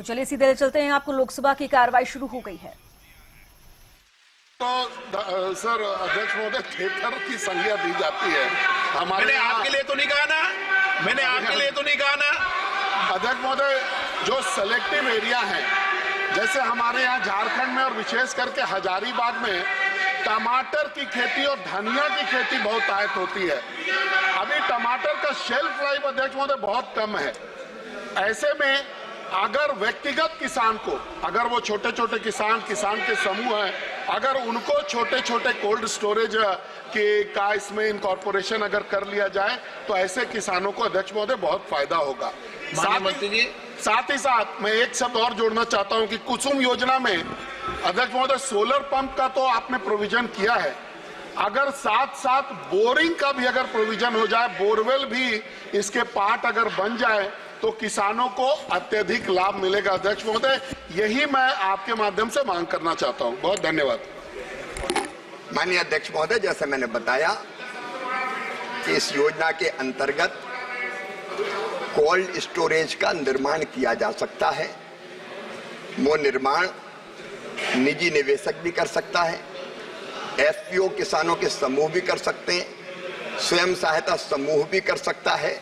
तो चलिए सीधे चलते हैं, आपको लोकसभा की कार्रवाई शुरू हो गई है। तो सर अध्यक्ष महोदय, थिएटर की संज्ञा दी जाती है हमारे। मैंने आपके लिए तो नहीं कहा ना, मैंने आपके लिए तो नहीं कहा ना। अध्यक्ष महोदय, जो सेलेक्टिव एरिया है, जैसे हमारे यहाँ झारखंड में और विशेष करके हजारीबाग में टमाटर की खेती और धनिया की खेती बहुत आयत होती है। अभी टमाटर का शेल्फ लाइफ अध्यक्ष महोदय बहुत कम है। ऐसे में अगर व्यक्तिगत किसान को, अगर वो छोटे छोटे किसान के समूह हैं, अगर उनको छोटे छोटे कोल्ड स्टोरेज का इसमें इनकॉर्पोरेशन अगर कर लिया जाए तो ऐसे किसानों को अध्यक्ष महोदय बहुत फायदा होगा। साथ ही साथ मैं एक शब्द और जोड़ना चाहता हूं कि कुसुम योजना में अध्यक्ष महोदय सोलर पंप का तो आपने प्रोविजन किया है, अगर साथ साथ बोरिंग का भी अगर प्रोविजन हो जाए, बोरवेल भी इसके पार्ट अगर बन जाए तो किसानों को अत्यधिक लाभ मिलेगा। अध्यक्ष महोदय, यही मैं आपके माध्यम से मांग करना चाहता हूं। बहुत धन्यवाद। माननीय अध्यक्ष महोदय, जैसे मैंने बताया कि इस योजना के अंतर्गत कोल्ड स्टोरेज का निर्माण किया जा सकता है। वो निर्माण निजी निवेशक भी कर सकता है, एफपीओ किसानों के समूह भी कर सकते हैं, स्वयं सहायता समूह भी कर सकता है।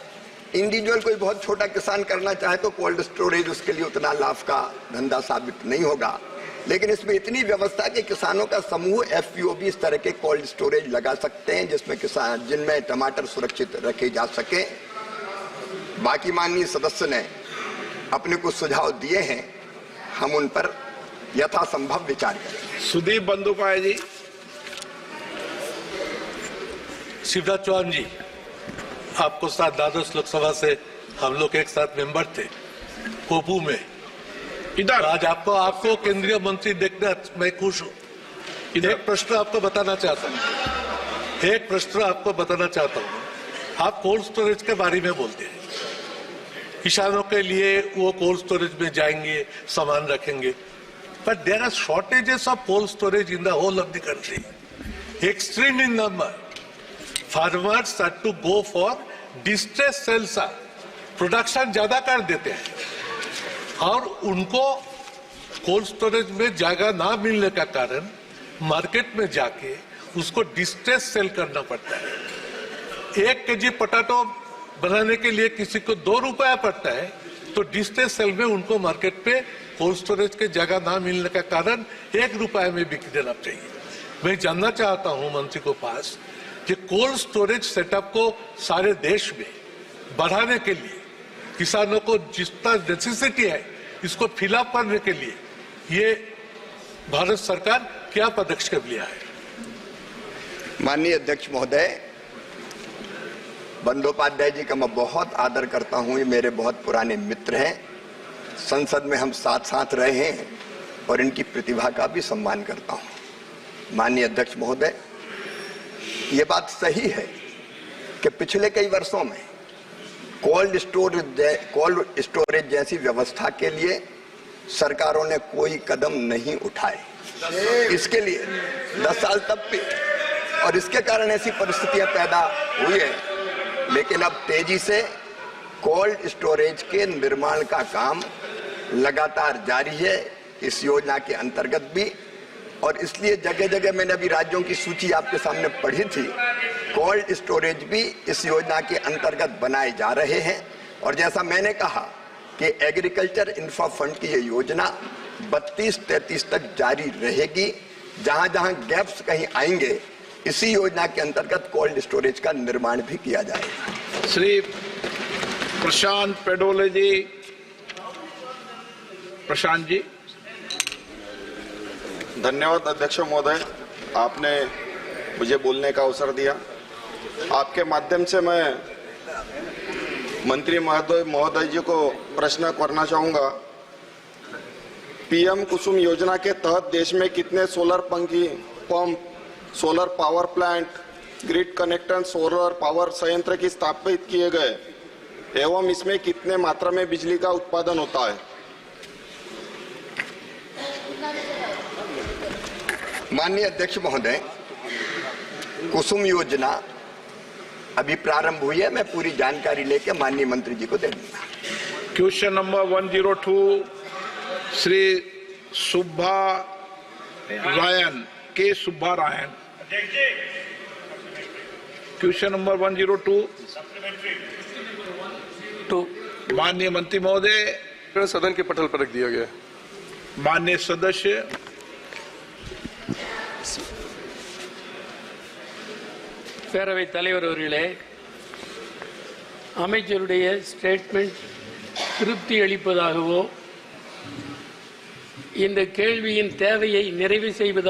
इंडिविजुअल कोई बहुत छोटा किसान करना चाहे तो कोल्ड स्टोरेज उसके लिए उतना लाभ का धंधा साबित नहीं होगा, लेकिन इसमें इतनी व्यवस्था कि किसानों का समूह एफपीओ भी इस तरह के कोल्ड स्टोरेज लगा सकते हैं जिनमें टमाटर सुरक्षित रखे जा सके। बाकी माननीय सदस्य ने अपने कुछ सुझाव दिए हैं, हम उन पर यथासंभव विचार करें। सुदीप बंदोपाध्याय जी। शिवराज चौहान जी, आपको साथ द्वादश लोकसभा से हम लोग एक साथ मेंबर थे कोपू में। इधर आज आपको केंद्रीय मंत्री देखने मैं खुश हूँ। एक प्रश्न आपको बताना चाहता हूँ। आप कोल्ड स्टोरेज के बारे में बोलते हैं, किसानों के लिए वो कोल्ड स्टोरेज में जाएंगे, सामान रखेंगे, but there are shortages of cold storage in the whole of the country, extreme in number. Farmers have to go for distress sales, production ज्यादा कर देते हैं और उनको कोल्ड स्टोरेज में जगह ना मिलने का कारण मार्केट में जाके उसको डिस्ट्रेस सेल करना पड़ता है। 1 केजी पोटैटो बनाने के लिए किसी को 2 रुपया पड़ता है, तो डिस्ट्रेस सेल में उनको मार्केट पे कोल्ड स्टोरेज के जगह ना मिलने का कारण 1 रुपये में बिक देना चाहिए। मैं जानना चाहता हूं मंत्री को पास कि कोल्ड स्टोरेज सेटअप को सारे देश में बढ़ाने के लिए, किसानों को जितना नेसेसिटी है इसको फिलअप करने के लिए ये भारत सरकार क्या पदक्षेप लिया है? माननीय अध्यक्ष महोदय, बंदोपाध्याय जी का मैं बहुत आदर करता हूं, ये मेरे बहुत पुराने मित्र हैं, संसद में हम साथ रहे हैं और इनकी प्रतिभा का भी सम्मान करता हूं। माननीय अध्यक्ष महोदय, ये बात सही है कि पिछले कई वर्षों में कोल्ड स्टोरेज जैसी व्यवस्था के लिए सरकारों ने कोई कदम नहीं उठाए। इसके लिए 10 साल तब भी, और इसके कारण ऐसी परिस्थितियां पैदा हुई है। लेकिन अब तेजी से कोल्ड स्टोरेज के निर्माण का काम लगातार जारी है इस योजना के अंतर्गत भी, और इसलिए जगह जगह मैंने अभी राज्यों की सूची आपके सामने पढ़ी थी, कोल्ड स्टोरेज भी इस योजना के अंतर्गत बनाए जा रहे हैं। और जैसा मैंने कहा कि एग्रीकल्चर इंफ्रा फंड की ये योजना 32-33 तक जारी रहेगी। जहां जहां गैप्स कहीं आएंगे, इसी योजना के अंतर्गत कोल्ड स्टोरेज का निर्माण भी किया जाएगा। श्री प्रशांत पेडोले जी। प्रशांत जी। धन्यवाद अध्यक्ष महोदय, आपने मुझे बोलने का अवसर दिया। आपके माध्यम से मैं मंत्री महोदय जी को प्रश्न करना चाहूंगा। पीएम कुसुम योजना के तहत देश में कितने solar pump, solar power plant, grid connected solar power संयंत्र की स्थापित किए गए एवं इसमें कितने मात्रा में बिजली का उत्पादन होता है? माननीय अध्यक्ष महोदय, कुसुम योजना अभी प्रारंभ हुई है, मैं पूरी जानकारी लेकर माननीय मंत्री जी को दे दूंगा। Question number 102 Shri Subba Ryan के सुब्बा रायन। Question number 102। माननीय मंत्री महोदय, सदन के पटल पर रख दिया गया। माननीय सदस्य। பேரவைத் தலைவர் அவர்களே, அமைச்சருடைய ஸ்டேட்மெண்ட் திருப்தி அளிப்பதாகவோ இந்த கேள்வியின் தேவையை நிறைவு செய்வதாக